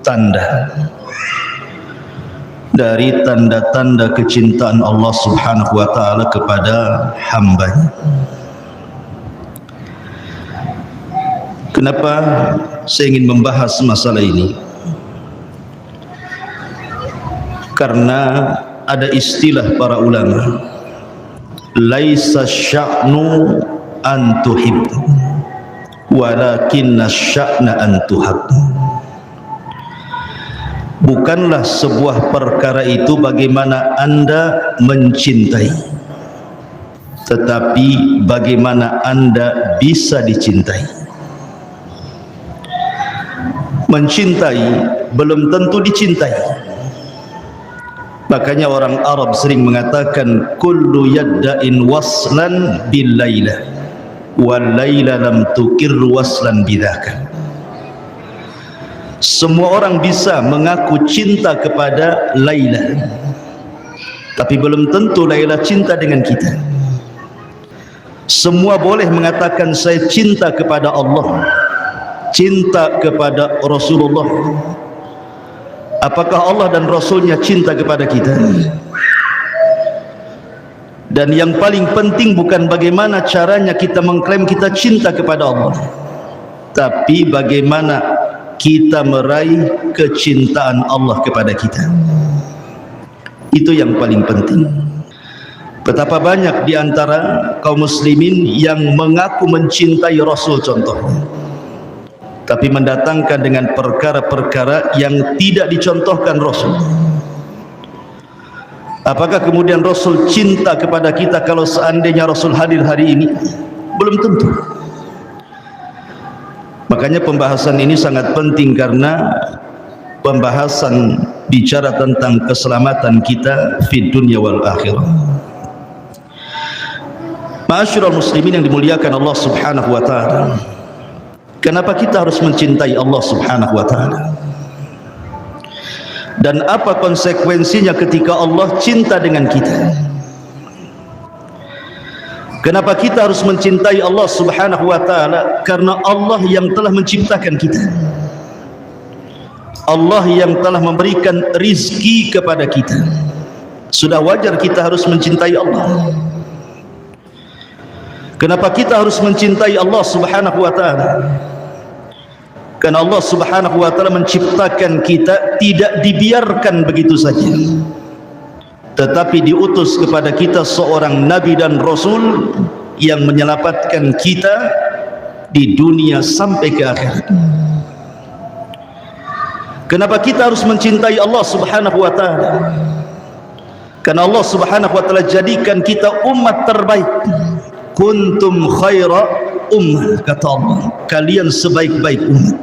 tanda dari tanda-tanda kecintaan Allah Subhanahu wa taala kepada hamba-Nya. Kenapa saya ingin membahas masalah ini? Karena ada istilah para ulama, laisa sya'nu an tuhib walakinna sya'na an tuhab. Bukanlah sebuah perkara itu bagaimana Anda mencintai, tetapi bagaimana Anda bisa dicintai. Mencintai belum tentu dicintai. Makanya orang Arab sering mengatakan kullu yadda'in waslan bil laila wal laila lam tukir waslan bidzaka. Semua orang bisa mengaku cinta kepada Laila, tapi belum tentu Laila cinta dengan kita. Semua boleh mengatakan saya cinta kepada Allah, cinta kepada Rasulullah. Apakah Allah dan Rasulnya cinta kepada kita? Dan yang paling penting bukan bagaimana caranya kita mengklaim kita cinta kepada Allah, tapi bagaimana kita meraih kecintaan Allah kepada kita. Itu yang paling penting. Betapa banyak di antara kaum muslimin yang mengaku mencintai Rasul contohnya, tapi mendatangkan dengan perkara-perkara yang tidak dicontohkan Rasul. Apakah kemudian Rasul cinta kepada kita kalau seandainya Rasul hadir hari ini? Belum tentu. Makanya pembahasan ini sangat penting, karena pembahasan bicara tentang keselamatan kita fid dunya wal akhirah. Ma'asyiral muslimin yang dimuliakan Allah Subhanahu wa taala, kenapa kita harus mencintai Allah Subhanahu wa taala? Dan apa konsekuensinya ketika Allah cinta dengan kita? Kenapa kita harus mencintai Allah Subhanahu wa taala? Karena Allah yang telah menciptakan kita, Allah yang telah memberikan rizki kepada kita. Sudah wajar kita harus mencintai Allah. Kenapa kita harus mencintai Allah Subhanahu wa taala? Karena Allah Subhanahu wa taala menciptakan kita tidak dibiarkan begitu saja, tetapi diutus kepada kita seorang nabi dan rasul yang menyelamatkan kita di dunia sampai ke akhirat. Kenapa kita harus mencintai Allah Subhanahu wa taala? Karena Allah Subhanahu wa taala jadikan kita umat terbaik. Kuntum khaira ummah, kata Allah, kalian sebaik-baik umat.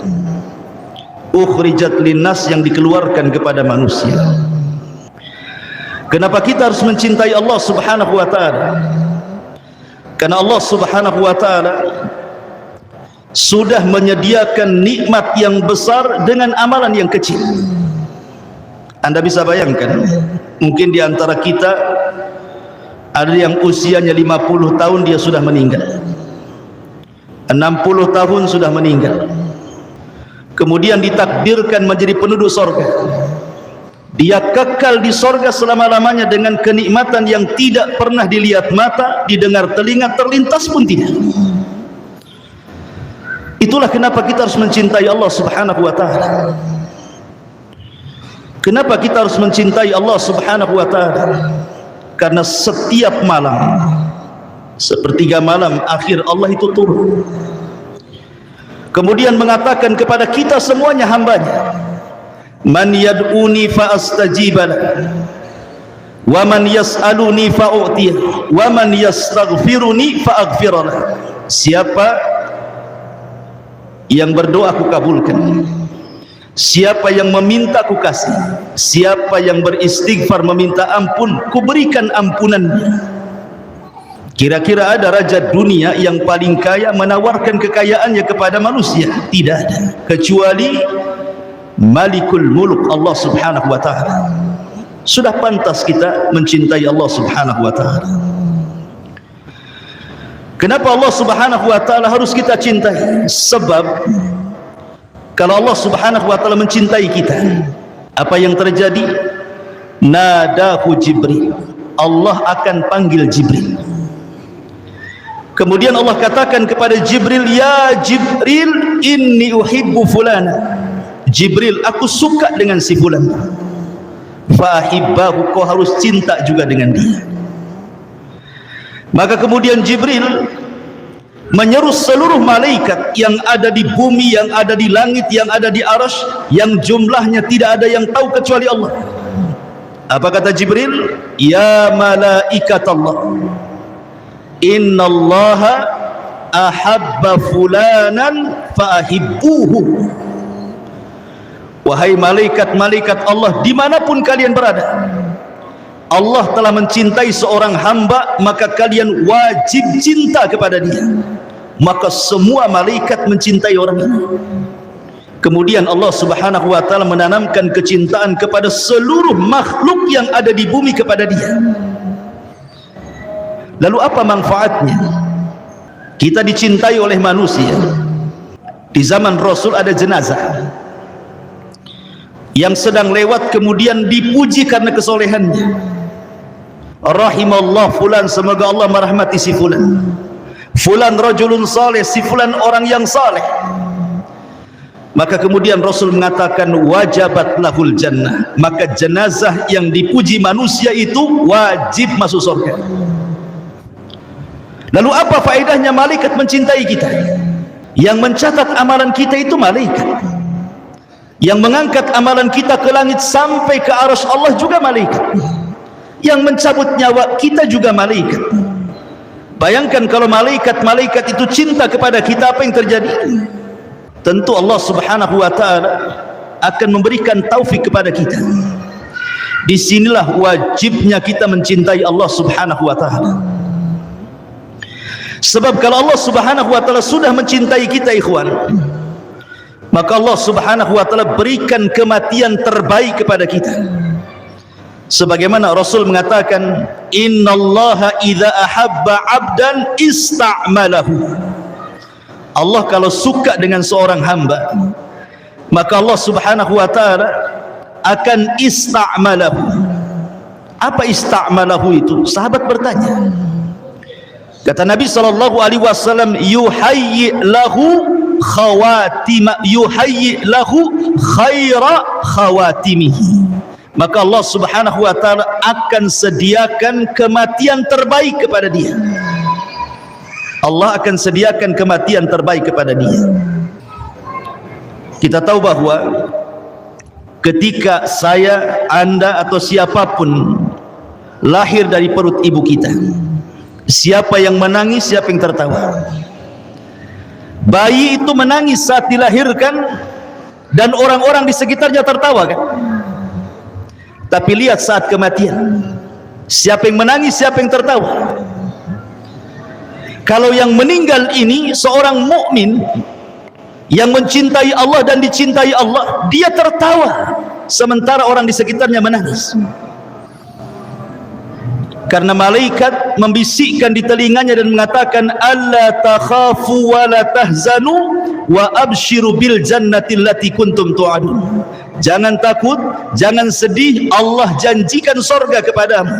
Ukhrijat linnas, yang dikeluarkan kepada manusia. Kenapa kita harus mencintai Allah Subhanahu wa taala? Karena Allah Subhanahu wa taala sudah menyediakan nikmat yang besar dengan amalan yang kecil. Anda bisa bayangkan, mungkin di antara kita ada yang usianya 50 tahun dia sudah meninggal, 60 tahun sudah meninggal, kemudian ditakdirkan menjadi penduduk sorga. Dia kekal di sorga selama-lamanya dengan kenikmatan yang tidak pernah dilihat mata, didengar telinga, terlintas pun tidak. Itulah kenapa kita harus mencintai Allah Subhanahu wa taala. Kenapa kita harus mencintai Allah Subhanahu wa taala? Karena setiap malam, sepertiga malam akhir, Allah itu turun, kemudian mengatakan kepada kita semuanya hambanya, man yad'uni fa astajibah, wa man yas'aluni fa u'tiyah, wa man yastaghfiruni fa aghfirlah. Siapa yang berdoa aku kabulkan, siapa yang meminta ku kasih, siapa yang beristighfar meminta ampun ku berikan ampunannya. Kira-kira ada raja dunia yang paling kaya menawarkan kekayaannya kepada manusia? Tidak ada, kecuali Malikul Muluk, Allah Subhanahu wa taala. Sudah pantas kita mencintai Allah Subhanahu wa taala. Kenapa Allah Subhanahu wa taala harus kita cintai? Sebab Kalau Allah Subhanahu wa taala mencintai kita, apa yang terjadi? Nadahu Jibril. Allah akan panggil Jibril. Kemudian Allah katakan kepada Jibril, ya Jibril, inni uhibbu fulana. Jibril, aku suka dengan si fulan. Fahibbahu, kau harus cinta juga dengan dia. Maka kemudian Jibril menyeru seluruh malaikat yang ada di bumi, yang ada di langit, yang ada di arsy, yang jumlahnya tidak ada yang tahu kecuali Allah. Apa kata Jibril? Ya malaikat Allah, innallaha ahabba fulanan faahibbuhu. Wahai malaikat-malaikat Allah, dimanapun kalian berada, Allah telah mencintai seorang hamba, maka kalian wajib cinta kepada dia. Maka semua malaikat mencintai orang ini. Kemudian Allah Subhanahu wa taala menanamkan kecintaan kepada seluruh makhluk yang ada di bumi kepada dia. Lalu apa manfaatnya kita dicintai oleh manusia? Di zaman Rasul ada jenazah yang sedang lewat, kemudian dipuji karena kesolehannya. Rahimallah fulan, semoga Allah merahmati si fulan. Fulan rajulun saleh, si fulan orang yang saleh. Maka kemudian Rasul mengatakan wajabat lahul jannah, maka jenazah yang dipuji manusia itu wajib masuk surga. Lalu apa faedahnya malaikat mencintai kita? Yang mencatat amalan kita itu malaikat, yang mengangkat amalan kita ke langit sampai ke arsy Allah juga malaikat, yang mencabut nyawa kita juga malaikat. Bayangkan kalau malaikat-malaikat itu cinta kepada kita, apa yang terjadi? Tentu Allah Subhanahu wa taala akan memberikan taufik kepada kita. Disinilah wajibnya kita mencintai Allah Subhanahu wa taala. Sebab kalau Allah Subhanahu wa taala sudah mencintai kita, ikhwan, maka Allah Subhanahu wa taala berikan kematian terbaik kepada kita. Sebagaimana Rasul mengatakan, innallaha idza ahabba 'abdan ista'malahu. Allah kalau suka dengan seorang hamba, maka Allah Subhanahu wa taala akan ista'malahu. Apa ista'malahu itu? Sahabat bertanya. Kata Nabi sallallahu alaihi wasallam, yuhayyi lahu khaira khawatimihi. Maka Allah Subhanahu wa taala akan sediakan kematian terbaik kepada dia. Allah akan sediakan kematian terbaik kepada dia. Kita tahu bahwa ketika saya, Anda atau siapapun lahir dari perut ibu kita, siapa yang menangis, siapa yang tertawa? Bayi itu menangis saat dilahirkan dan orang-orang di sekitarnya tertawa, kan? Tapi lihat saat kematian, siapa yang menangis, siapa yang tertawa? Kalau yang meninggal ini seorang mukmin yang mencintai Allah dan dicintai Allah, dia tertawa sementara orang di sekitarnya menangis. Karena malaikat membisikkan di telinganya dan mengatakan, alla takhafu wa la tahzanu wa abshiru bil jannati allati kuntum tu'adun. Jangan takut, jangan sedih, Allah janjikan surga kepadamu.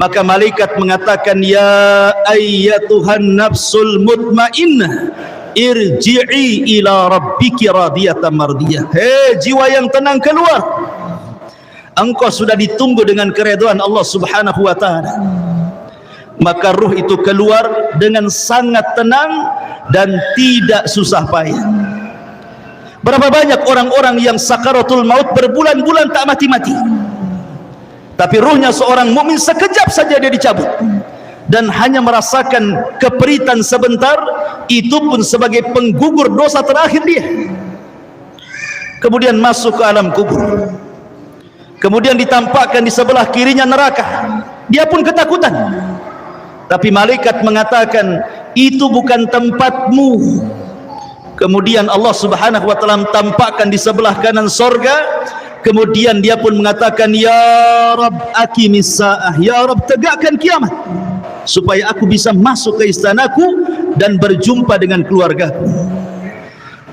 Maka malaikat mengatakan, ya ayyatuhan nafsul mutmainnah, irji'i ila rabbiki radiyatan mardiyah. Hei jiwa yang tenang, keluar. Engkau sudah ditunggu dengan keridhaan Allah Subhanahu wa taala. Maka ruh itu keluar dengan sangat tenang dan tidak susah payah. Berapa banyak orang-orang yang sakaratul maut berbulan-bulan tak mati-mati, tapi ruhnya seorang mukmin sekejap saja dia dicabut, dan hanya merasakan keperitan sebentar, itu pun sebagai penggugur dosa terakhir dia. Kemudian masuk ke alam kubur, kemudian ditampakkan di sebelah kirinya neraka. Dia pun ketakutan, tapi malaikat mengatakan, itu bukan tempatmu. Kemudian Allah Subhanahu wa taala tampakkan di sebelah kanan sorga. Kemudian dia pun mengatakan, ya Rabb aqimis sa'ah, ya Rabb tegakkan kiamat supaya aku bisa masuk ke istanaku dan berjumpa dengan keluargaku.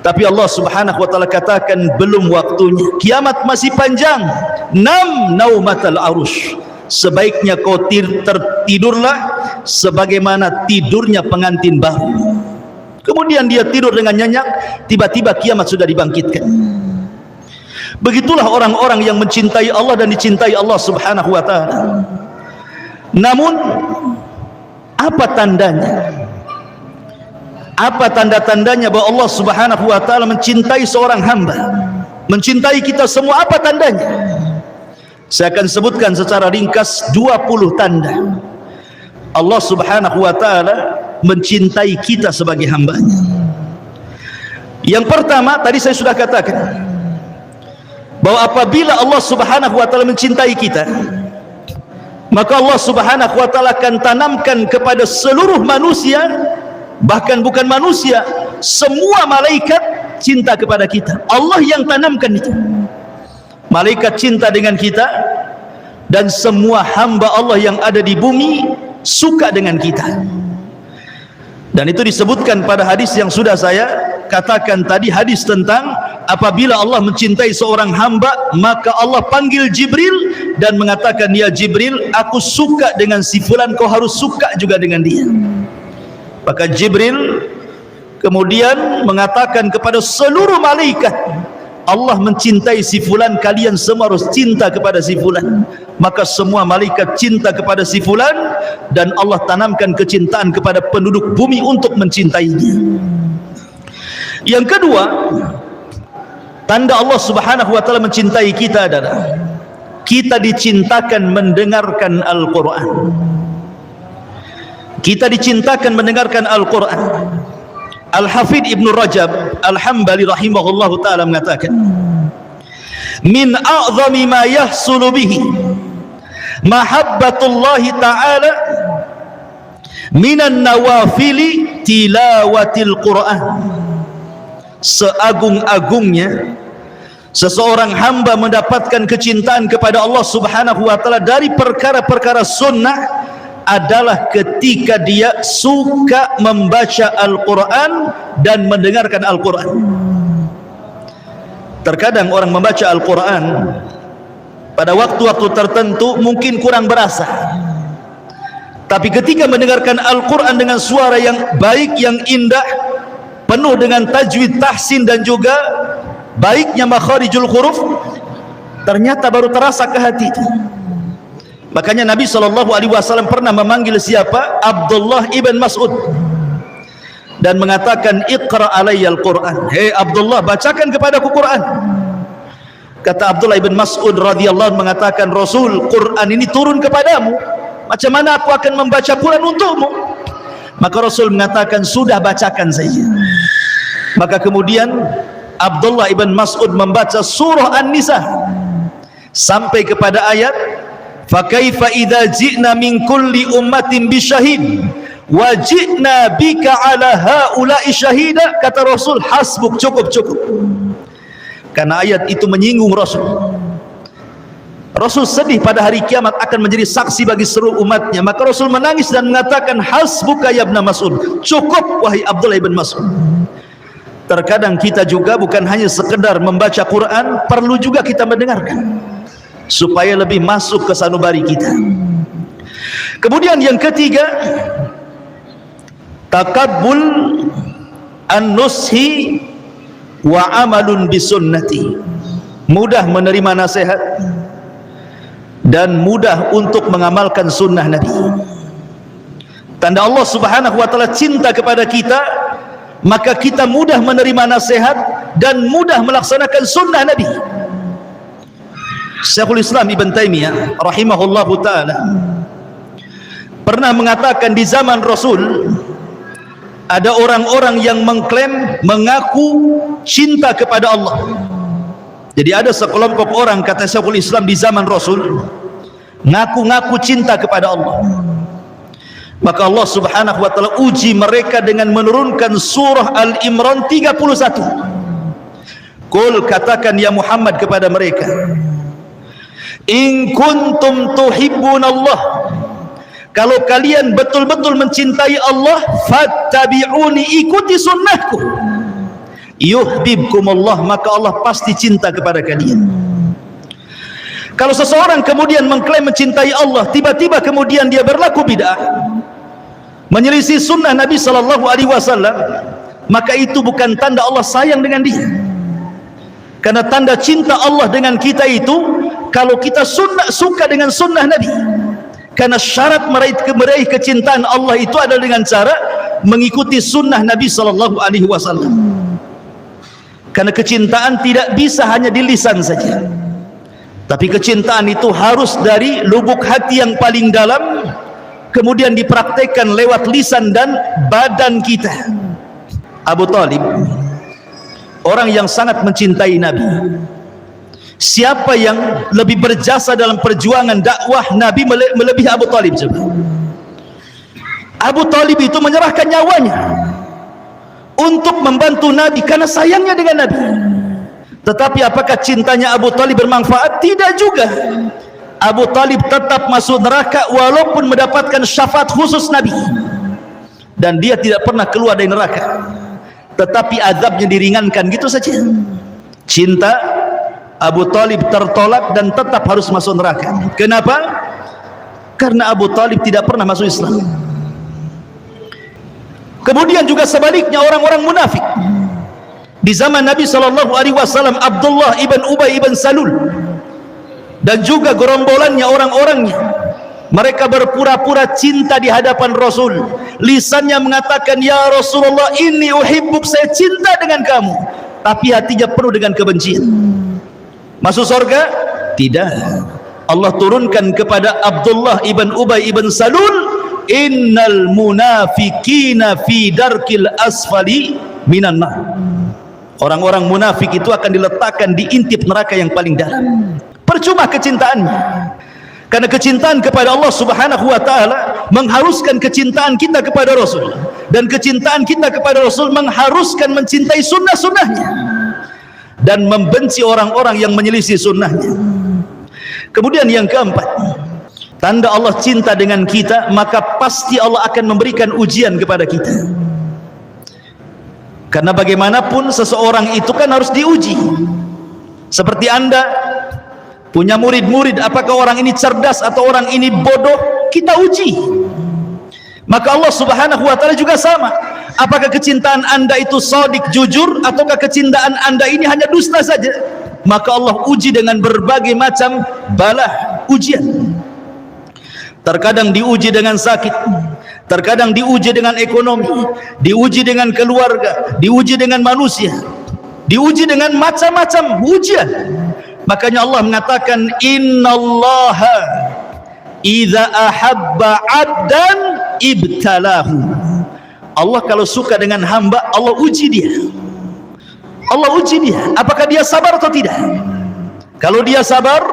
Tapi Allah Subhanahu wa taala katakan belum waktunya, kiamat masih panjang. Nam naumatal arush, sebaiknya kau tertidurlah sebagaimana tidurnya pengantin baru. Kemudian dia tidur dengan nyenyak, tiba-tiba kiamat sudah dibangkitkan. Begitulah orang-orang yang mencintai Allah dan dicintai Allah Subhanahu wa taala. Namun apa tandanya? Apa tanda-tandanya bahwa Allah Subhanahu wa taala mencintai seorang hamba, mencintai kita semua? Apa tandanya? Saya akan sebutkan secara ringkas 20 tanda Allah Subhanahu wa taala mencintai kita sebagai hambanya. Yang pertama, tadi saya sudah katakan bahwa apabila Allah Subhanahu wa taala mencintai kita, maka Allah Subhanahu wa taala akan tanamkan kepada seluruh manusia, bahkan bukan manusia, semua malaikat cinta kepada kita. Allah yang tanamkan itu. Malaikat cinta dengan kita, dan semua hamba Allah yang ada di bumi suka dengan kita. Dan itu disebutkan pada hadis yang sudah saya katakan tadi, hadis tentang apabila Allah mencintai seorang hamba, maka Allah panggil Jibril dan mengatakan, ya Jibril, aku suka dengan si fulan, kau harus suka juga dengan dia. Maka Jibril kemudian mengatakan kepada seluruh malaikat, Allah mencintai si fulan, kalian semua harus cinta kepada si fulan. Maka semua malaikat cinta kepada si fulan, dan Allah tanamkan kecintaan kepada penduduk bumi untuk mencintainya. Yang kedua, tanda Allah Subhanahu wa taala mencintai kita adalah kita dicintakan mendengarkan Al-Quran. Kita dicintakan mendengarkan Al-Quran. Al-Hafidh Ibn Rajab Al-Hambali rahimahullahu ta'ala mengatakan, min a'zami ma yahsulu bihi mahabbatullahi ta'ala minan nawafili tilawatil Quran. Seagung-agungnya seseorang hamba mendapatkan kecintaan kepada Allah Subhanahu wa ta'ala dari perkara-perkara sunnah adalah ketika dia suka membaca Al-Quran dan mendengarkan Al-Quran. Terkadang orang membaca Al-Quran pada waktu-waktu tertentu mungkin kurang berasa, tapi ketika mendengarkan Al-Quran dengan suara yang baik, yang indah, penuh dengan tajwid, tahsin, dan juga baiknya makharijul huruf, ternyata baru terasa ke hati. Makanya Nabi SAW pernah memanggil siapa? Abdullah ibn Mas'ud, dan mengatakan, iqra alayyal Quran, hei Abdullah, bacakan kepadaku Quran. Kata Abdullah ibn Mas'ud radhiyallahu anhu mengatakan, Rasul, Quran ini turun kepadamu, macam mana aku akan membaca Quran untukmu? Maka Rasul mengatakan, sudah, bacakan saja. Maka kemudian Abdullah ibn Mas'ud membaca surah An-Nisa sampai kepada ayat, fakaifa idza ji'na min kulli ummatin bisyahid wa ji'na bika ala haula'i syahida. Kata Rasul, hasbuk, cukup. Karena ayat itu menyinggung Rasul. Rasul sedih pada hari kiamat akan menjadi saksi bagi seluruh umatnya. Maka Rasul menangis dan mengatakan, hasbuka ya ibn Mas'ud, cukup wahai Abdullah ibn Mas'ud. Terkadang kita juga bukan hanya sekedar membaca Quran, perlu juga kita mendengarkan supaya lebih masuk ke sanubari kita. Kemudian yang ketiga, takabbul an-nushi wa amalun bisunnati, mudah menerima nasihat dan mudah untuk mengamalkan sunnah Nabi. Tanda Allah Subhanahu wa ta'ala cinta kepada kita, maka kita mudah menerima nasihat dan mudah melaksanakan sunnah Nabi. Syekhul Islam Ibn Taimiyah rahimahullahu ta'ala pernah mengatakan, di zaman Rasul ada orang-orang yang mengklaim, mengaku cinta kepada Allah. Jadi ada sekelompok orang, kata Syekhul Islam, di zaman Rasul ngaku-ngaku cinta kepada Allah. Maka Allah Subhanahu wa ta'ala uji mereka dengan menurunkan surah Al-Imran 31. Qul, katakan ya Muhammad kepada mereka, in kuntum tuhibbunallah, kalau kalian betul-betul mencintai Allah, fattabi'uni, ikuti sunnahku. yuhibbukumullah, maka Allah pasti cinta kepada kalian. Kalau seseorang kemudian mengklaim mencintai Allah, tiba-tiba kemudian dia berlaku bid'ah, menyelisih sunnah Nabi SAW, maka itu bukan tanda Allah sayang dengan dia. Karena tanda cinta Allah dengan kita itu kalau kita suka dengan sunnah Nabi. Karena syarat meraih kecintaan Allah itu adalah dengan cara mengikuti sunnah Nabi SAW. Karena kecintaan tidak bisa hanya di lisan saja, tapi kecintaan itu harus dari lubuk hati yang paling dalam, kemudian dipraktekkan lewat lisan dan badan kita. Abu Talib, orang yang sangat mencintai Nabi. Siapa yang lebih berjasa dalam perjuangan dakwah Nabi melebihi Abu Talib? Coba. Abu Talib itu menyerahkan nyawanya untuk membantu Nabi karena sayangnya dengan Nabi. Tetapi apakah cintanya Abu Talib bermanfaat? Tidak juga. Abu Talib tetap masuk neraka walaupun mendapatkan syafaat khusus Nabi, dan dia tidak pernah keluar dari neraka, tetapi azabnya diringankan gitu saja. Cinta Abu Talib tertolak dan tetap harus masuk neraka. Kenapa? Karena Abu Talib tidak pernah masuk Islam. Kemudian juga sebaliknya orang-orang munafik di zaman Nabi SAW, Abdullah ibn Ubay ibn Salul dan juga gerombolannya, orang-orangnya, mereka berpura-pura cinta di hadapan Rasul. Lisannya mengatakan, ya Rasulullah, inni uhibbuk, saya cinta dengan kamu, tapi hatinya penuh dengan kebencian. Masuk surga? Tidak. Allah turunkan kepada Abdullah ibn Ubay ibn Salul, innal munafikina fi darkil asfali minan nar. Orang-orang munafik itu akan diletakkan di intip neraka yang paling dalam. Percuma kecintaannya. Karena kecintaan kepada Allah Subhanahu wa taala mengharuskan kecintaan kita kepada Rasul, dan kecintaan kita kepada Rasul mengharuskan mencintai sunnah-sunnahnya dan membenci orang-orang yang menyelisih sunnahnya. Kemudian yang keempat, tanda Allah cinta dengan kita, maka pasti Allah akan memberikan ujian kepada kita. Karena bagaimanapun seseorang itu kan harus diuji. Seperti Anda punya murid-murid, apakah orang ini cerdas atau orang ini bodoh, kita uji. Maka Allah Subhanahu wa taala juga sama. Apakah kecintaan Anda itu shadiq, jujur, ataukah kecintaan Anda ini hanya dusta saja? Maka Allah uji dengan berbagai macam bala, ujian. Terkadang diuji dengan sakit, terkadang diuji dengan ekonomi, diuji dengan keluarga, diuji dengan manusia, diuji dengan macam-macam ujian. Makanya Allah mengatakan, innallaha idza ahabba 'abdan ibtalahu. Allah kalau suka dengan hamba, Allah uji dia. Allah uji dia, apakah dia sabar atau tidak. Kalau dia sabar,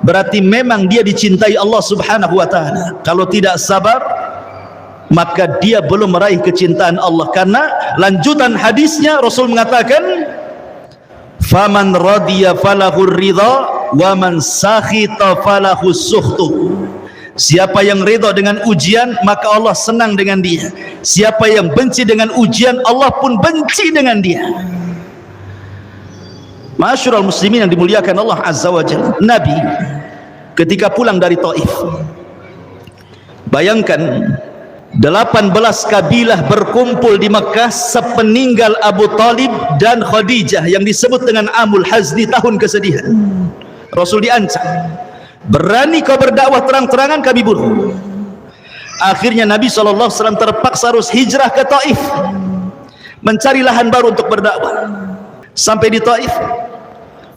berarti memang dia dicintai Allah Subhanahu wa taala. Kalau tidak sabar, maka dia belum meraih kecintaan Allah. Karena lanjutan hadisnya Rasul mengatakan, faman radiya falahur ridha wa man sakhita falahus sukhtu. Siapa yang ridha dengan ujian, maka Allah senang dengan dia. Siapa yang benci dengan ujian, Allah pun benci dengan dia. Ma'asyiral muslimin yang dimuliakan Allah Azza wa Jalla, Nabi ketika pulang dari Taif, bayangkan 18 kabilah berkumpul di Mekah sepeninggal Abu Talib dan Khadijah yang disebut dengan Amul Hazni, tahun kesedihan. Rasul diancam, berani kau berdakwah terang-terangan, kami bunuh. Akhirnya Nabi SAW terpaksa harus hijrah ke Taif, mencari lahan baru untuk berdakwah. Sampai di Taif,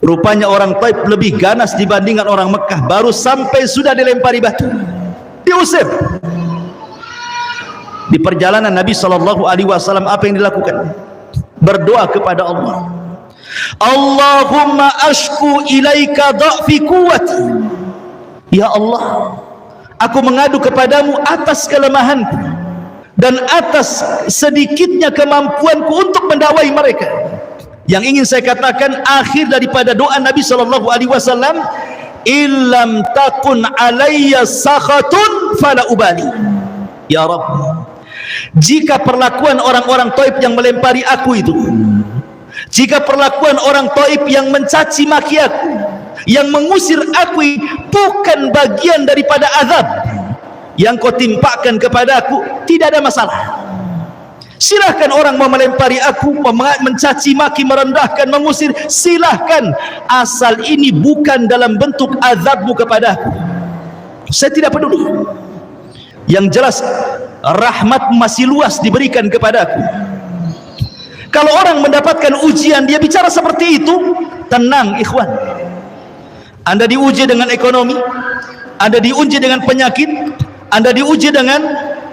rupanya orang Taif lebih ganas dibandingkan orang Mekah. Baru sampai sudah dilempari batu, diusir. Di perjalanan Nabi SAW, apa yang dilakukan? Berdoa kepada Allah, Allahumma ashku ilaika dha'fi quwwati. Ya Allah, aku mengadu kepadamu atas kelemahanku dan atas sedikitnya kemampuanku untuk mendakwai mereka. Yang ingin saya katakan, akhir daripada doa Nabi SAW, illam takun alayya sakhatun fala ubali. Ya Rabb, jika perlakuan orang-orang Taif yang melempari aku itu Jika perlakuan orang Taif yang mencaci maki aku, yang mengusir aku bukan bagian daripada azab yang kau timpakan kepada aku, tidak ada masalah. Silahkan orang mau melempari aku, mencaci maki, merendahkan, mengusir, silahkan, asal ini bukan dalam bentuk azabmu kepada aku. Saya tidak peduli. Yang jelas rahmat masih luas diberikan kepada aku. Kalau orang mendapatkan ujian, dia bicara seperti itu, tenang ikhwan. Anda diuji dengan ekonomi, Anda diuji dengan penyakit, Anda diuji dengan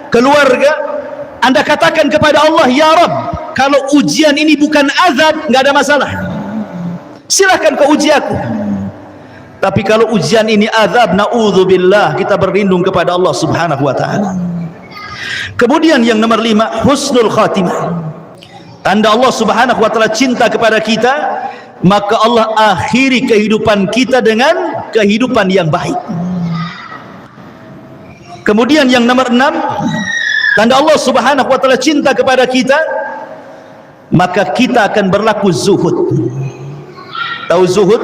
keluarga, Anda katakan kepada Allah, ya Rabb, kalau ujian ini bukan azab, nggak ada masalah, silahkan kau uji aku. Tapi kalau ujian ini azab, na'udzubillah, kita berlindung kepada Allah subhanahu wa ta'ala. Kemudian yang nomor 5, husnul khatimah. Tanda Allah subhanahu wa ta'ala cinta kepada kita, maka Allah akhiri kehidupan kita dengan kehidupan yang baik. Kemudian yang nomor 6, tanda Allah subhanahu wa ta'ala cinta kepada kita, maka kita akan berlaku zuhud. Tahu zuhud?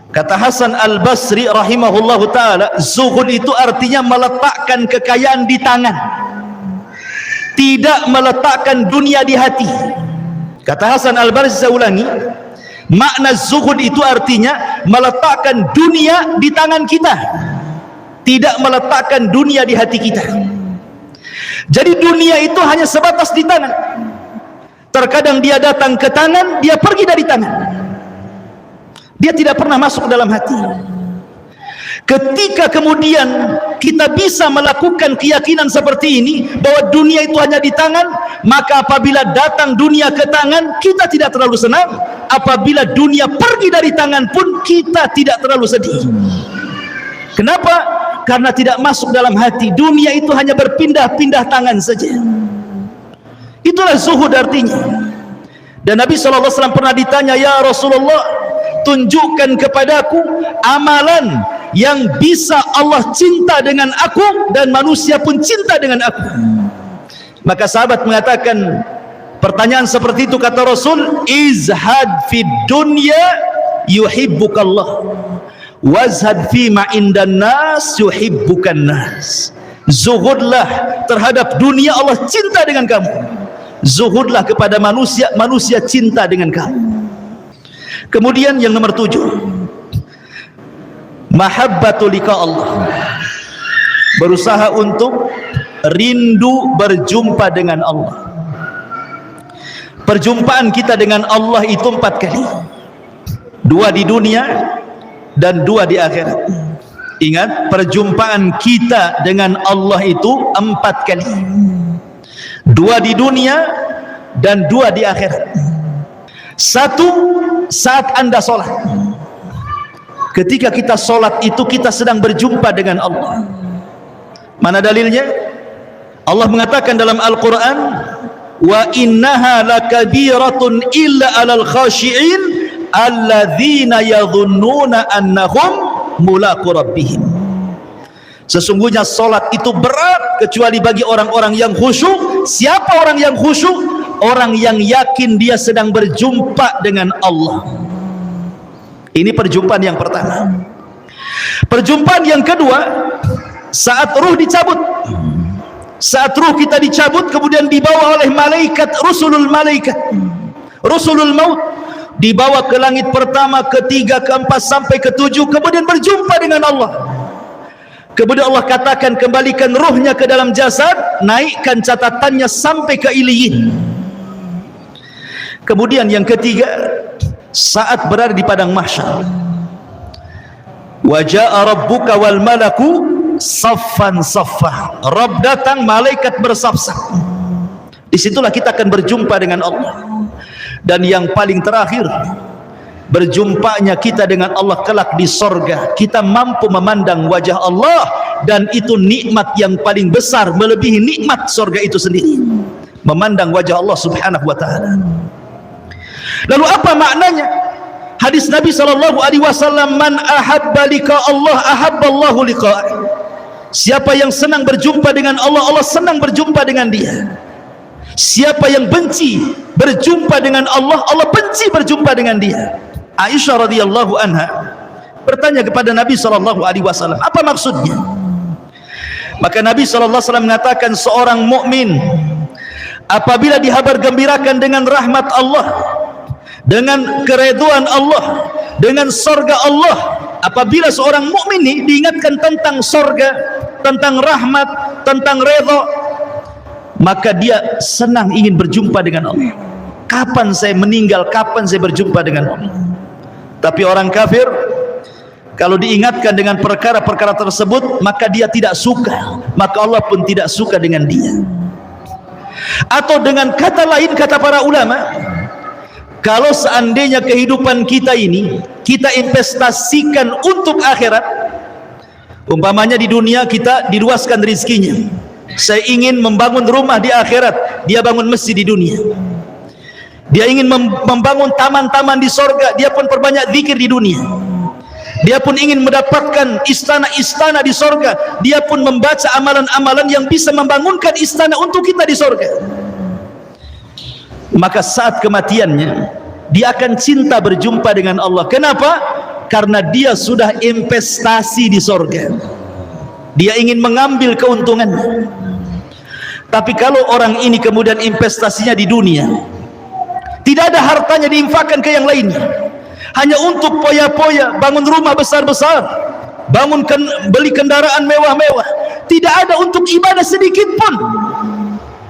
Kata Hasan Al-Basri rahimahullahu ta'ala, zuhud itu artinya meletakkan kekayaan di tangan, tidak meletakkan dunia di hati. Kata Hasan Al-Basri, saya ulangi, makna zuhud itu artinya meletakkan dunia di tangan kita, tidak meletakkan dunia di hati kita. Jadi dunia itu hanya sebatas di tangan. Terkadang dia datang ke tangan, dia pergi dari tangan, dia tidak pernah masuk ke dalam hati. Ketika kemudian kita bisa melakukan keyakinan seperti ini, bahwa dunia itu hanya di tangan, maka apabila datang dunia ke tangan, kita tidak terlalu senang. Apabila dunia pergi dari tangan pun, kita tidak terlalu sedih. Kenapa? Karena tidak masuk dalam hati. Dunia itu hanya berpindah-pindah tangan saja. Itulah zuhud artinya. Dan Nabi SAW pernah ditanya, ya Rasulullah, tunjukkan kepadaku amalan yang bisa Allah cinta dengan aku dan manusia pun cinta dengan aku. Maka sahabat mengatakan pertanyaan seperti itu, kata Rasul, izhad fid dunya yuhibbukallah, wazhad fima indan nas yuhibbukan nas. Zuhudlah terhadap dunia, Allah cinta dengan kamu. Zuhudlah kepada manusia, manusia cinta dengan kamu. Kemudian yang nomor 7, mahabbatu liqa Allah, berusaha untuk rindu berjumpa dengan Allah. Perjumpaan kita dengan Allah itu 4 kali, 2 di dunia dan 2 di akhirat. Ingat, perjumpaan kita dengan Allah itu 4 kali, 2 di dunia dan 2 di akhirat. 1 saat Anda sholat. Ketika kita sholat itu kita sedang berjumpa dengan Allah. Mana dalilnya? Allah mengatakan dalam Al-Quran, wa innaha lakabiratun illa alal khashi'in alladzina yadhunnuna annahum mulaqu rabbihim. Sesungguhnya sholat itu berat kecuali bagi orang-orang yang khusyuk. Siapa orang yang khusyuk? Orang yang yakin dia sedang berjumpa dengan Allah. Ini perjumpaan yang pertama. Perjumpaan yang kedua, saat ruh dicabut. Saat ruh kita dicabut, kemudian dibawa oleh malaikat, rusulul maut, dibawa ke langit pertama, ketiga, keempat, sampai ketujuh, kemudian berjumpa dengan Allah. Kemudian Allah katakan, kembalikan ruhnya ke dalam jasad, naikkan catatannya sampai ke Iliyin. Kemudian yang ketiga, saat berada di padang mahsyar, wa jaa rabbuka wal malaku saffan saffah. Rabb datang, malaikat bersaf-saf. Disitulah kita akan berjumpa dengan Allah. Dan yang paling terakhir, berjumpanya kita dengan Allah kelak di sorga. Kita mampu memandang wajah Allah, dan itu nikmat yang paling besar, melebihi nikmat sorga itu sendiri, memandang wajah Allah subhanahu wa ta'ala. Lalu apa maknanya? Hadis Nabi SAW, man ahabba liqa Allah ahabballahu liqa'ah. Siapa yang senang berjumpa dengan Allah, Allah senang berjumpa dengan dia. Siapa yang benci berjumpa dengan Allah, Allah benci berjumpa dengan dia. Aisyah radhiyallahu anha bertanya kepada Nabi SAW, apa maksudnya? Maka Nabi SAW mengatakan, seorang mukmin apabila dihabar gembirakan dengan rahmat Allah, dengan keridhaan Allah, dengan surga Allah, apabila seorang mukmin ini diingatkan tentang surga, tentang rahmat, tentang redha, maka dia senang ingin berjumpa dengan Allah. Kapan saya meninggal, kapan saya berjumpa dengan Allah? Tapi orang kafir, kalau diingatkan dengan perkara-perkara tersebut, maka dia tidak suka, maka Allah pun tidak suka dengan dia. Atau dengan kata lain, kata para ulama, kalau seandainya kehidupan kita ini kita investasikan untuk akhirat, umpamanya di dunia kita diluaskan rezekinya, saya ingin membangun rumah di akhirat, dia bangun masjid di dunia. Dia ingin membangun taman-taman di sorga, dia pun perbanyak zikir di dunia. Dia pun ingin mendapatkan istana-istana di sorga, dia pun membaca amalan-amalan yang bisa membangunkan istana untuk kita di sorga. Maka saat kematiannya, dia akan cinta berjumpa dengan Allah. Kenapa? Karena dia sudah investasi di sorga, dia ingin mengambil keuntungannya. Tapi kalau orang ini kemudian investasinya di dunia, tidak ada hartanya diinfakkan ke yang lainnya, hanya untuk poya-poya, bangun rumah besar-besar, beli kendaraan mewah-mewah, tidak ada untuk ibadah sedikit pun,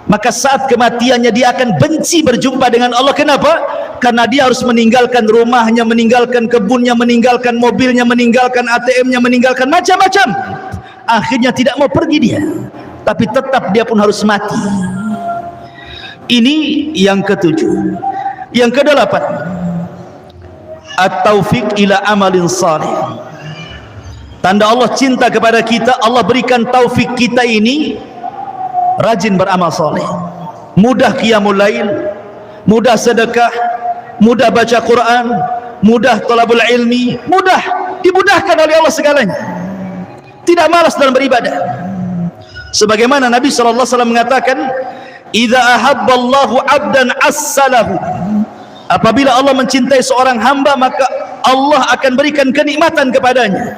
maka saat kematiannya dia akan benci berjumpa dengan Allah. Kenapa? Karena dia harus meninggalkan rumahnya, meninggalkan kebunnya, meninggalkan mobilnya, meninggalkan ATM-nya, meninggalkan macam-macam. Akhirnya tidak mau pergi dia, tapi tetap dia pun harus mati. Ini yang ketujuh. Yang kedelapan, at-taufiq ila amalin salih. Tanda Allah cinta kepada kita, Allah berikan taufik kita ini rajin beramal saleh, mudah qiyamul lail, mudah sedekah, mudah baca Quran, mudah thalabul ilmi, mudah dimudahkan oleh Allah segalanya, tidak malas dalam beribadah. Sebagaimana Nabi SAW mengatakan, idza ahabballahu 'abdan assalahu, apabila Allah mencintai seorang hamba, maka Allah akan berikan kenikmatan kepadanya.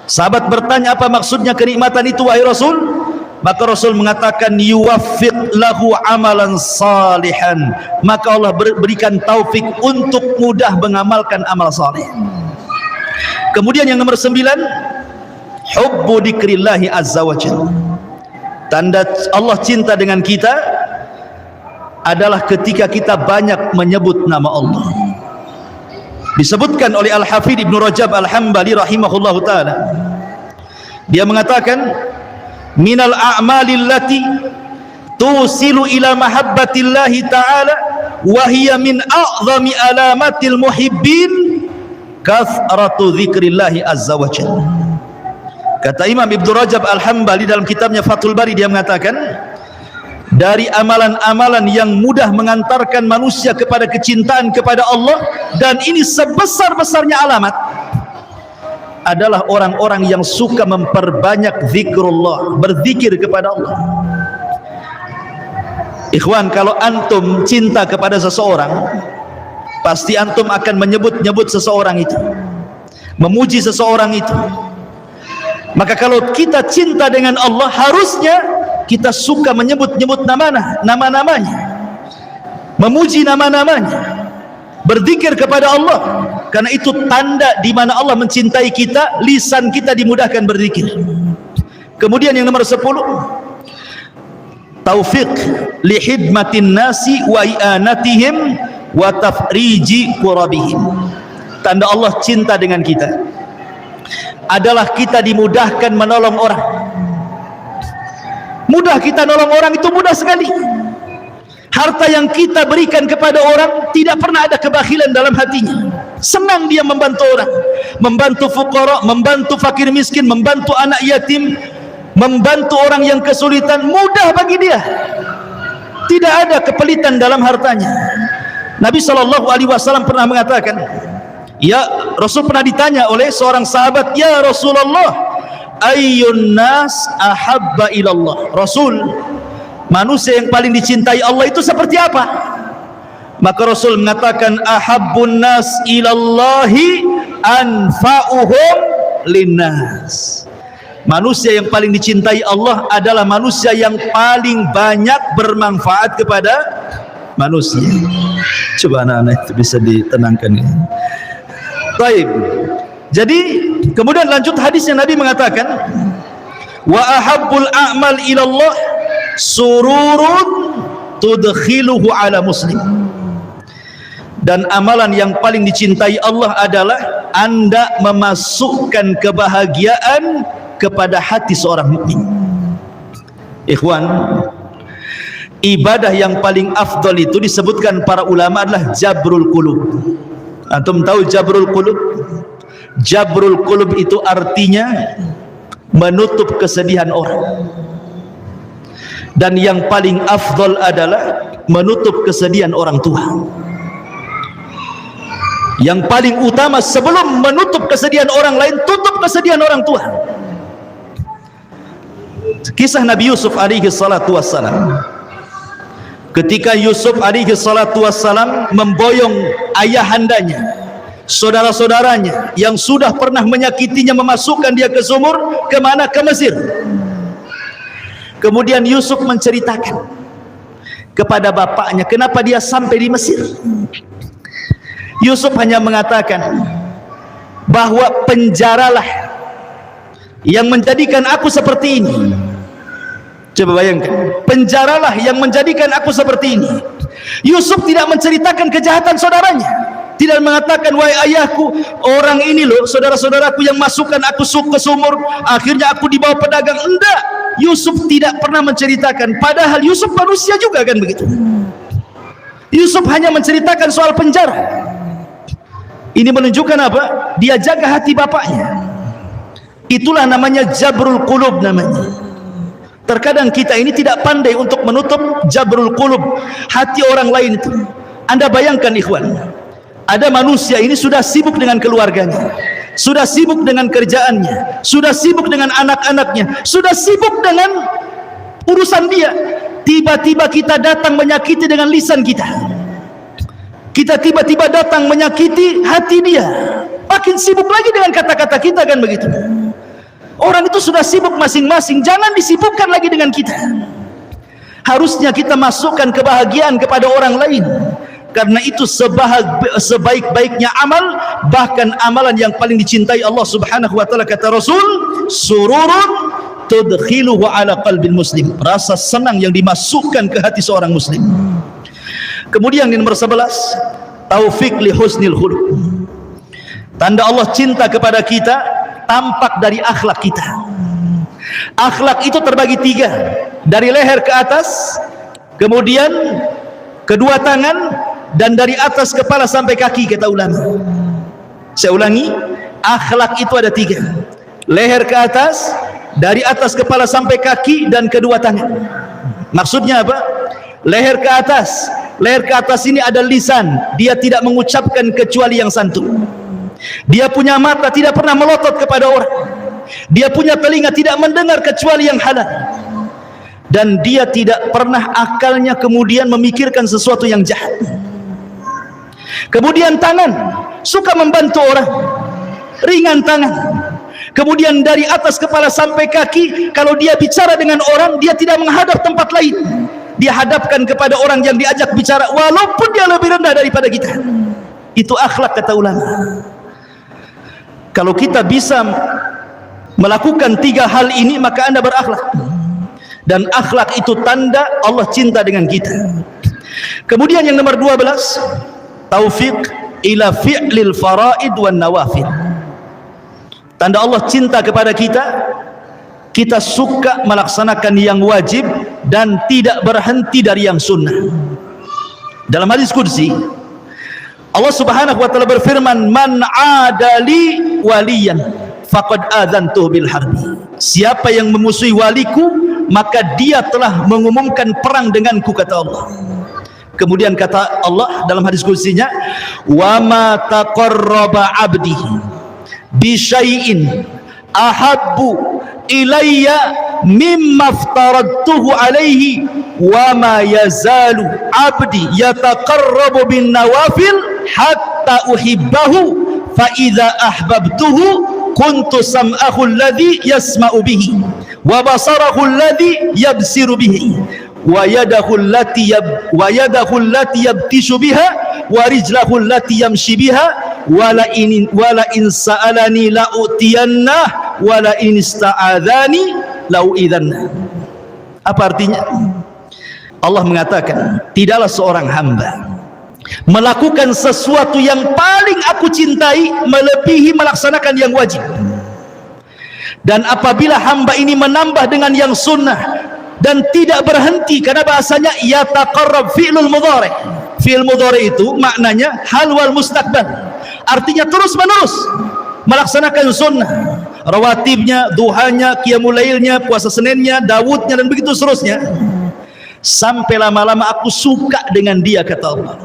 Sahabat bertanya, apa maksudnya kenikmatan itu wahai Rasul? Maka Rasul mengatakan, yuwaffiq lahu amalan salihan, maka Allah berikan taufik untuk mudah mengamalkan amal saleh. Kemudian yang nomor 9, hubbu dzikrillahi azza wa jalla. Tanda Allah cinta dengan kita adalah ketika kita banyak menyebut nama Allah. Disebutkan oleh Al-Hafidh Ibnu Rajab Al-Hambali rahimahullahu ta'ala, dia mengatakan, minal a'malil lati tusilu ila mahabbatillahi ta'ala wa hiya min a'zami alamatil muhibbin kathratu dzikrillahi azza wa jalla. Kata Imam Ibnu Rajab Al-Hambali dalam kitabnya Fathul Bari, dia mengatakan, dari amalan-amalan yang mudah mengantarkan manusia kepada kecintaan kepada Allah, dan ini sebesar-besarnya alamat, adalah orang-orang yang suka memperbanyak zikrullah, berzikir kepada Allah. Ikhwan, kalau antum cinta kepada seseorang, pasti antum akan menyebut-nyebut seseorang itu, memuji seseorang itu. Maka kalau kita cinta dengan Allah, harusnya kita suka menyebut-nyebut nama-namanya, memuji nama-namanya, berzikir kepada Allah, karena itu tanda di mana Allah mencintai kita. Lisan kita dimudahkan berzikir. Kemudian yang nomor 10, taufiq li khidmatin nasi wa i'anatihim wa tafriji qurabihim. Tanda Allah cinta dengan kita adalah kita dimudahkan menolong orang. Mudah kita nolong orang, itu mudah sekali. Harta yang kita berikan kepada orang, tidak pernah ada kebakhilan dalam hatinya. Senang dia membantu orang, membantu fuqara, membantu fakir miskin, membantu anak yatim, membantu orang yang kesulitan, mudah bagi dia. Tidak ada kepelitan dalam hartanya. Nabi SAW pernah mengatakan, Rasul pernah ditanya oleh seorang sahabat, ya Rasulullah, ayyun nas ahabba ilallah. Rasul, manusia yang paling dicintai Allah itu seperti apa? Maka Rasul mengatakan ahabbun nas ilallahi anfa'uhum linnas. Manusia yang paling dicintai Allah adalah manusia yang paling banyak bermanfaat kepada manusia. Coba anak-anak itu bisa ditenangkan ya. Baik. Jadi kemudian lanjut hadisnya, Nabi mengatakan wa ahabbul a'mal ilallah sururun tudkhiluhu ala muslim. Dan amalan yang paling dicintai Allah adalah Anda memasukkan kebahagiaan kepada hati seorang mukmin. Ikhwan, ibadah yang paling afdal itu disebutkan para ulama adalah jabrul qulub. Antum tahu jabrul qulub? Jabrul qulub itu artinya menutup kesedihan orang. Dan yang paling afdal adalah menutup kesedihan orang tua. Yang paling utama sebelum menutup kesedihan orang lain, tutup kesedihan orang tua. Kisah Nabi Yusuf alaihi salatu wassalam. Ketika Yusuf alaihi salatu wassalam memboyong ayahandanya, saudara-saudaranya yang sudah pernah menyakitinya, memasukkan dia ke sumur, kemana? Ke Mesir. Kemudian Yusuf menceritakan kepada bapaknya kenapa dia sampai di Mesir. Yusuf hanya mengatakan bahwa penjaralah yang menjadikan aku seperti ini. Coba bayangkan, penjaralah yang menjadikan aku seperti ini. Yusuf tidak menceritakan kejahatan saudaranya, tidak mengatakan wahai ayahku, orang ini loh saudara-saudaraku yang masukkan aku ke sumur, akhirnya aku dibawa pedagang. Enggak, Yusuf tidak pernah menceritakan, padahal Yusuf manusia juga kan begitu. Yusuf hanya menceritakan soal penjara. Ini menunjukkan apa? Dia jaga hati bapaknya. Itulah namanya jabrul qulub namanya. Terkadang kita ini tidak pandai untuk menutup jabrul qulub, hati orang lain itu. Anda bayangkan ikhwan, ada manusia ini sudah sibuk dengan keluarganya, sudah sibuk dengan kerjaannya, sudah sibuk dengan anak-anaknya, sudah sibuk dengan urusan dia. Tiba-tiba kita datang menyakiti dengan lisan kita. Kita tiba-tiba datang menyakiti hati dia, makin sibuk lagi dengan kata-kata kita kan begitu. Orang itu sudah sibuk masing-masing, jangan disibukkan lagi dengan kita. Harusnya kita masukkan kebahagiaan kepada orang lain. Karena itu sebaik-baiknya amal, bahkan amalan yang paling dicintai Allah Subhanahu wa taala, kata Rasul, sururun tudkhiluhu ala qalbil muslim. Rasa senang yang dimasukkan ke hati seorang muslim. Kemudian yang nomor 11, taufik li husnil khuluq. Tanda Allah cinta kepada kita tampak dari akhlak kita. Akhlak itu terbagi 3, dari leher ke atas, kemudian kedua tangan, dan dari atas kepala sampai kaki, kata ulama. Saya ulangi, akhlak itu ada 3, leher ke atas, dari atas kepala sampai kaki, dan kedua tangan. Maksudnya apa? Leher ke atas, leher ke atas ini ada lisan, dia tidak mengucapkan kecuali yang santun. Dia punya mata, tidak pernah melotot kepada orang. Dia punya telinga, tidak mendengar kecuali yang halal. Dan dia tidak pernah akalnya kemudian memikirkan sesuatu yang jahat. Kemudian tangan, suka membantu orang, ringan tangan. Kemudian dari atas kepala sampai kaki, kalau dia bicara dengan orang, dia tidak menghadap tempat lain, dia hadapkan kepada orang yang diajak bicara, walaupun dia lebih rendah daripada kita. Itu akhlak, kata ulama. Kalau kita bisa melakukan 3 hal ini, maka Anda berakhlak. Dan akhlak itu tanda Allah cinta dengan kita. Kemudian yang nomor 12, taufik ila fi'lil faraid wan nawafil. Tanda Allah cinta kepada kita, kita suka melaksanakan yang wajib dan tidak berhenti dari yang sunnah. Dalam hadis qudsi, Allah Subhanahu wa taala berfirman, "Man 'adali waliyan faqad adzantuhu bil harbi." Siapa yang memusuhi waliku, maka dia telah mengumumkan perang denganku, kata Allah. Kemudian kata Allah dalam hadis qudsinya, "Wa ma taqarraba 'abdi bi syai'in ahabbu ilayya mimma aftaradtuhu alaihi wa ma yazalu abdi yataqarrabu bin nawafil hatta uhibbahu fa idza ahbabtuhu kuntu sam'ahu alladhi yasma'u bihi wa basarahu alladhi yabsiru bihi wa yadahu allati yabtishu biha wa rijlahu allati yamshi biha wala in sa'alani la utiyanna wala in ista'adzani la uidzanna. Apa artinya? Allah mengatakan, tidaklah seorang hamba melakukan sesuatu yang paling aku cintai melebihi melaksanakan yang wajib. Dan apabila hamba ini menambah dengan yang sunnah dan tidak berhenti, karena bahasanya yataqarrab fi'lul mudhari'. Fi'il mudhari' itu maknanya hal wal mustaqbal, artinya terus menerus melaksanakan sunnah, rawatibnya, duhanya, qiyamul lailnya, puasa Seninnya, Daudnya, dan begitu seterusnya, sampai lama-lama aku suka dengan dia, kata Allah.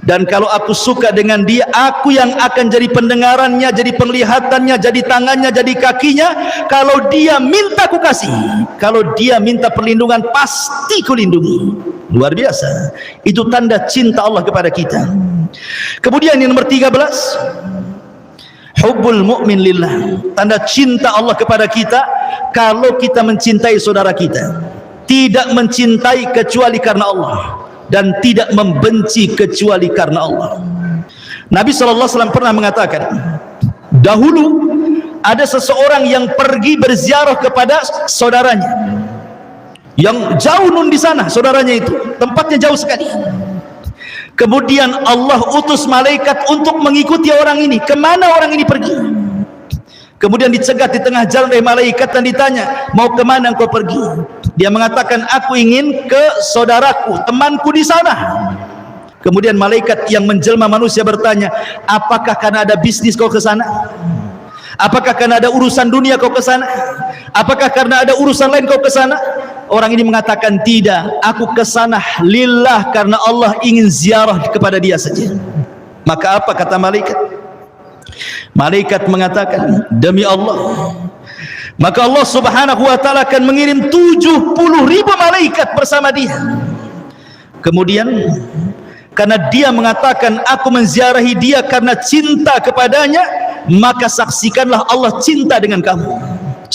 Dan kalau aku suka dengan dia, aku yang akan jadi pendengarannya, jadi penglihatannya, jadi tangannya, jadi kakinya. Kalau dia minta ku kasih, kalau dia minta perlindungan, pasti ku lindungi. Luar biasa. Itu tanda cinta Allah kepada kita. Kemudian yang nomor 13, hubbul mu'min lillah. Tanda cinta Allah kepada kita, kalau kita mencintai saudara kita, tidak mencintai kecuali karena Allah, dan tidak membenci kecuali karena Allah. Nabi SAW pernah mengatakan, dahulu ada seseorang yang pergi berziarah kepada saudaranya yang jauh nun di sana, saudaranya itu tempatnya jauh sekali. Kemudian Allah utus malaikat untuk mengikuti orang ini. Kemana orang ini pergi? Kemudian dicegat di tengah jalan oleh malaikat dan ditanya, mau kemana engkau pergi? Dia mengatakan, aku ingin ke saudaraku, temanku di sana. Kemudian malaikat yang menjelma manusia bertanya, apakah karena ada bisnis kau ke sana? Apakah karena ada urusan dunia kau ke sana? Apakah karena ada urusan lain kau ke sana? Orang ini mengatakan, tidak, aku ke sana lillah, karena Allah ingin ziarah kepada dia saja. Maka apa kata malaikat? Malaikat mengatakan, demi Allah, maka Allah Subhanahu wa ta'ala akan mengirim 70.000 malaikat bersama dia. Kemudian karena dia mengatakan, aku menziarahi dia karena cinta kepadanya, maka saksikanlah Allah cinta dengan kamu.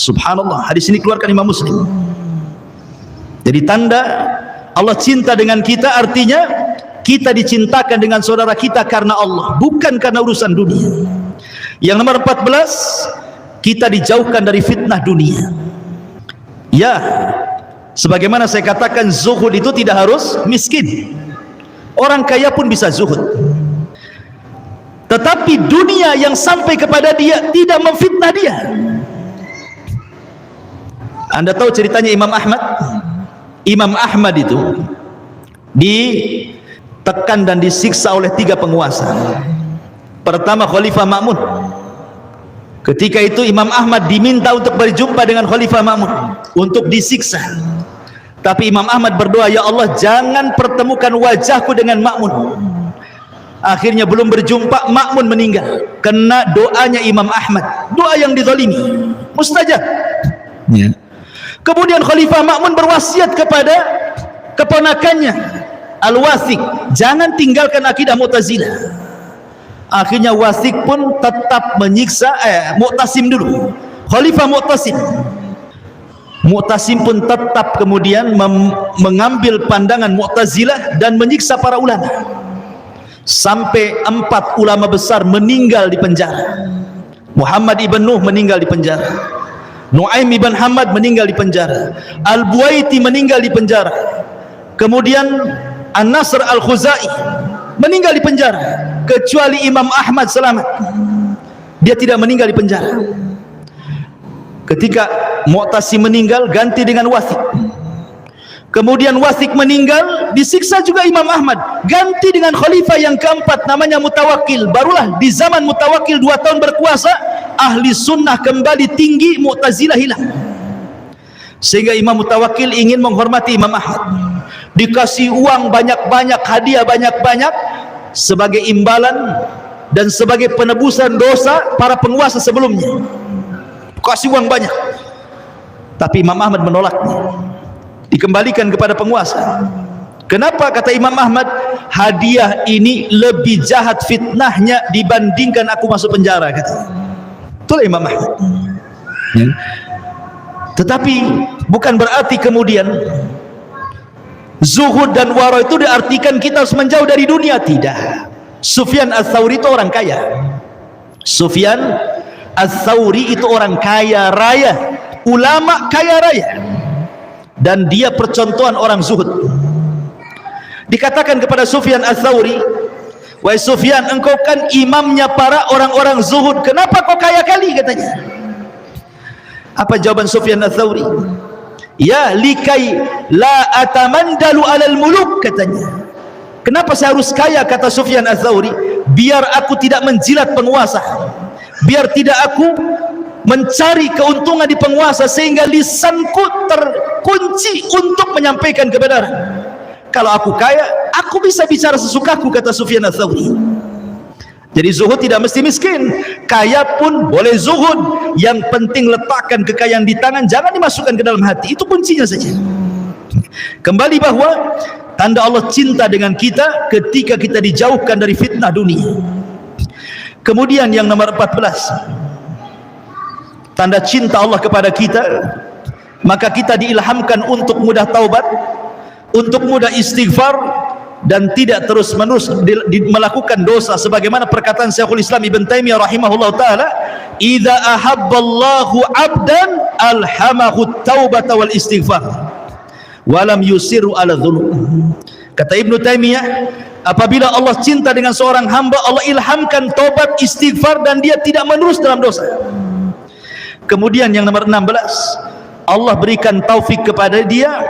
Subhanallah. Hadis ini keluarkan Imam Muslim. Jadi tanda Allah cinta dengan kita, artinya kita dicintakan dengan saudara kita karena Allah, bukan karena urusan dunia. Yang nomor 14, kita dijauhkan dari fitnah dunia. Ya, sebagaimana saya katakan, zuhud itu tidak harus miskin. Orang kaya pun bisa zuhud. Tetapi dunia yang sampai kepada dia tidak memfitnah dia. Anda tahu ceritanya Imam Ahmad? Imam Ahmad itu ditekan dan disiksa oleh 3 penguasa. Pertama, Khalifah Ma'mun. Ketika itu Imam Ahmad diminta untuk berjumpa dengan Khalifah Ma'mun untuk disiksa. Tapi Imam Ahmad berdoa, ya Allah, jangan pertemukan wajahku dengan Ma'mun. Akhirnya belum berjumpa, Ma'mun meninggal. Kena doanya Imam Ahmad, doa yang dizalimi, mustajab. Ya. Kemudian Khalifah Ma'mun berwasiat kepada keponakannya Al-Wathiq, jangan tinggalkan akidah Mu'tazilah. Akhirnya Wathiq pun tetap menyiksa Mu'tasim dulu, Khalifah Mu'tasim pun tetap kemudian mengambil pandangan Mu'tazilah dan menyiksa para ulama, sampai 4 ulama besar meninggal di penjara. Muhammad ibn Nuh meninggal di penjara, Nu'aim ibn Hamad meninggal di penjara, Al-Buaiti meninggal di penjara, kemudian An-Nasr Al-Khuzai meninggal di penjara. Kecuali Imam Ahmad selamat, dia tidak meninggal di penjara. Ketika Mu'tasim meninggal, ganti dengan Wathiq. Kemudian Wathiq meninggal, disiksa juga Imam Ahmad, ganti dengan khalifah yang keempat, namanya Mutawakkil. Barulah di zaman Mutawakkil 2 tahun berkuasa, ahli sunnah kembali tinggi, Mu'tazilah hilang. Sehingga Imam Mutawakkil ingin menghormati Imam Ahmad, dikasih uang banyak-banyak, hadiah banyak-banyak, sebagai imbalan dan sebagai penebusan dosa para penguasa sebelumnya. kasih uang banyak. Tapi Imam Ahmad menolaknya, dikembalikan kepada penguasa. Kenapa? Kata Imam Ahmad, hadiah ini lebih jahat fitnahnya dibandingkan aku masuk penjara, kata. Itulah Imam Ahmad. Ya. Tetapi bukan berarti kemudian zuhud dan wara itu diartikan kita harus menjauh dari dunia. Tidak. Sufyan Ats-Tsauri itu orang kaya. Sufyan Ats-Tsauri itu orang kaya raya, ulama kaya raya, dan dia percontohan orang zuhud. Dikatakan kepada Sufyan Ats-Tsauri, wahai Sufyan, engkau kan imamnya para orang-orang zuhud, kenapa kau kaya kali, katanya. Apa jawaban Sufyan Ats-Tsauri? Ya likai la atamandalu alal muluk, katanya. Kenapa saya harus kaya, kata Sufyan Ats-Tsauri? Biar aku tidak menjilat penguasa, biar tidak aku mencari keuntungan di penguasa, sehingga lisanku terkunci untuk menyampaikan kebenaran. Kalau aku kaya, aku bisa bicara sesukaku, kata Sufyan Ats-Tsauri. Jadi zuhud tidak mesti miskin, kaya pun boleh zuhud. Yang penting letakkan kekayaan di tangan, jangan dimasukkan ke dalam hati. Itu kuncinya saja. Kembali bahwa tanda Allah cinta dengan kita ketika kita dijauhkan dari fitnah dunia. Kemudian yang nomor 14, tanda cinta Allah kepada kita, maka kita diilhamkan untuk mudah taubat, untuk mudah istighfar, dan tidak terus menerus melakukan dosa, sebagaimana perkataan Syekhul Islam Ibn Taimiyah rahimahullah taala, idza ahabballahu 'abdan alhamahu taubata wal istighfar wa lam yusiru ala dzunub. Kata Ibnu Taimiyah, apabila Allah cinta dengan seorang hamba, Allah ilhamkan taubat, istighfar, dan dia tidak menerus dalam dosa. Kemudian yang nomor 16, Allah berikan taufik kepada dia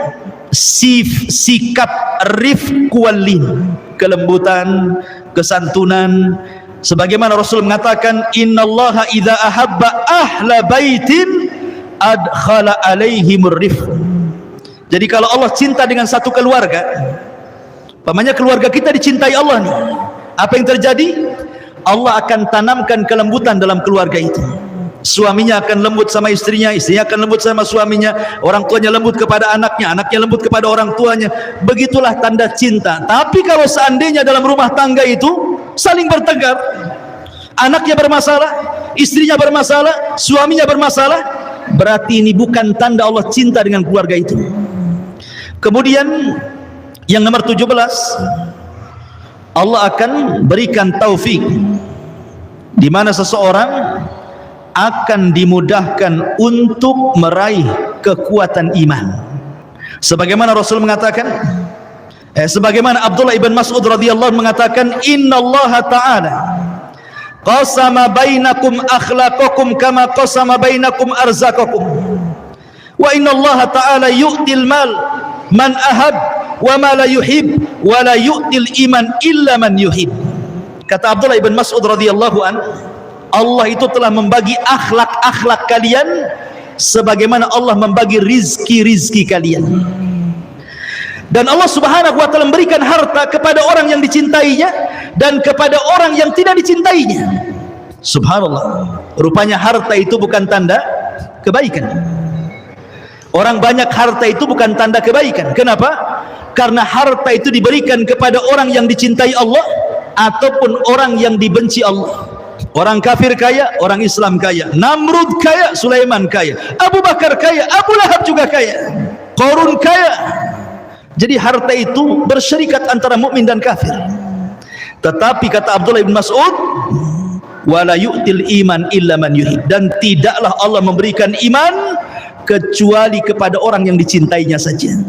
sikap rifq wal lin, kelembutan, kesantunan, sebagaimana Rasul mengatakan, innallaha idza ahabba ahla baitin adkhala alaihimur rifq. Jadi kalau Allah cinta dengan satu keluarga, umpamanya keluarga kita dicintai Allah nih, apa yang terjadi? Allah akan tanamkan kelembutan dalam keluarga itu. Suaminya akan lembut sama istrinya, istrinya akan lembut sama suaminya, orang tuanya lembut kepada anaknya, anaknya lembut kepada orang tuanya. Begitulah tanda cinta. Tapi kalau seandainya dalam rumah tangga itu saling bertengkar, anaknya bermasalah, istrinya bermasalah, suaminya bermasalah, berarti ini bukan tanda Allah cinta dengan keluarga itu. Kemudian yang nomor 17, Allah akan berikan taufik di mana seseorang akan dimudahkan untuk meraih kekuatan iman. Sebagaimana Rasul mengatakan, sebagaimana Abdullah ibn Mas'ud radhiyallahu mengatakan, innallaha ta'ala qasama bainakum akhlaqakum kama qasama bainakum arzaqakum wa innallaha ta'ala yu'til mal man ahab wa ma la yuhib wa la yu'til iman illa man yuhib. Kata Abdullah ibn Mas'ud radhiyallahu an, Allah itu telah membagi akhlak-akhlak kalian sebagaimana Allah membagi rizki-rizki kalian. Dan Allah subhanahu wa ta'ala memberikan harta kepada orang yang dicintainya dan kepada orang yang tidak dicintainya. Subhanallah. Rupanya harta itu bukan tanda kebaikan. Orang banyak harta itu bukan tanda kebaikan. Kenapa? Karena harta itu diberikan kepada orang yang dicintai Allah ataupun orang yang dibenci Allah. Orang kafir kaya, orang Islam kaya. Namrud kaya, Sulaiman kaya. Abu Bakar kaya, Abu Lahab juga kaya. Qarun kaya. Jadi harta itu bersyarikat antara mukmin dan kafir. Tetapi kata Abdullah bin Mas'ud, wala yu'til iman illa man yuhib, dan tidaklah Allah memberikan iman kecuali kepada orang yang dicintainya saja.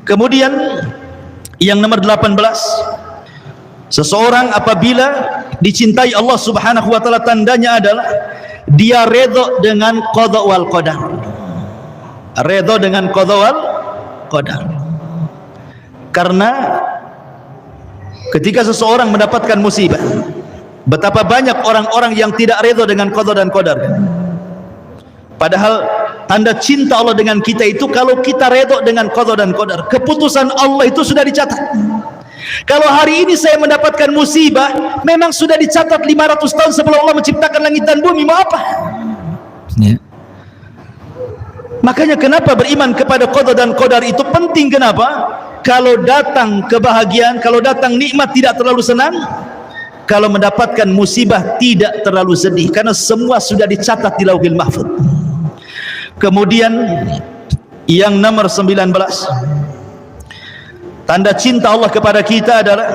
Kemudian yang nomor 18, seseorang apabila dicintai Allah subhanahu wa ta'ala, tandanya adalah dia redha dengan qada wal qadar. Redha dengan qada wal qadar. Karena ketika seseorang mendapatkan musibah, betapa banyak orang-orang yang tidak redha dengan qada dan qadar. Padahal tanda cinta Allah dengan kita itu kalau kita redha dengan qada dan qadar. Keputusan Allah itu sudah dicatat. Kalau hari ini saya mendapatkan musibah, memang sudah dicatat 500 tahun sebelum Allah menciptakan langit dan bumi. Mau apa? Ya. Makanya kenapa beriman kepada qada dan qadar itu penting? Kenapa? Kalau datang kebahagiaan, kalau datang nikmat tidak terlalu senang, kalau mendapatkan musibah tidak terlalu sedih, karena semua sudah dicatat di Lauhil Mahfuz. Kemudian yang nomor 19, tanda cinta Allah kepada kita adalah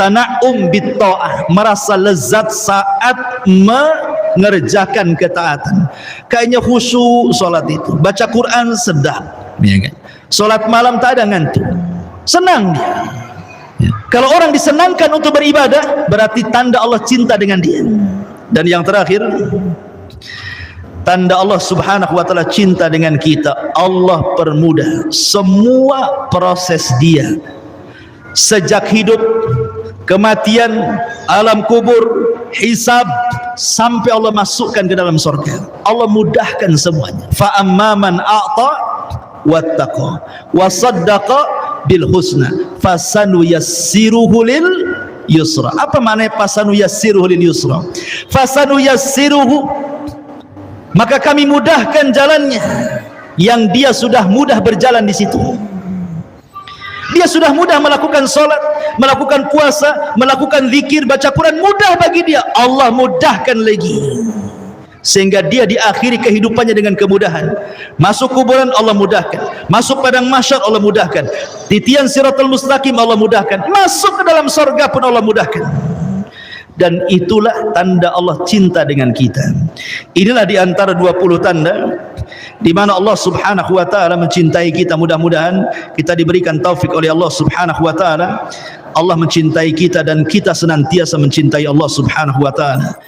tana'um bitta'ah, merasa lezat saat mengerjakan ketaatan. Kayaknya khusyuk solat itu, baca Quran sedap, Ya kan? solat malam tak ada ngantuk, senang dia. Ya. Kalau orang disenangkan untuk beribadah, berarti tanda Allah cinta dengan dia. Dan yang terakhir, tanda Allah subhanahu wa ta'ala cinta dengan kita, Allah permudah semua proses dia, sejak hidup, kematian, alam kubur, hisab, sampai Allah masukkan ke dalam surga. Allah mudahkan semuanya. Fa amman a'ta wattaqa wa saddaqa bil husna fasanuyassiruhu lil yusra. Apa makna fasanuyassiruhu lil yusra? Fasanuyassiruhu, maka kami mudahkan jalannya, yang dia sudah mudah berjalan di situ. Dia sudah mudah melakukan solat, melakukan puasa, melakukan zikir, baca Quran, mudah bagi dia. Allah mudahkan lagi, sehingga dia diakhiri kehidupannya dengan kemudahan. Masuk kuburan Allah mudahkan, masuk padang mahsyar Allah mudahkan, titian siratal mustaqim Allah mudahkan, masuk ke dalam surga pun Allah mudahkan. Dan itulah tanda Allah cinta dengan kita. Inilah di antara 20 tanda di mana Allah subhanahu wa ta'ala mencintai kita. Mudah-mudahan kita diberikan taufik oleh Allah subhanahu wa ta'ala. Allah mencintai kita dan kita senantiasa mencintai Allah subhanahu wa ta'ala.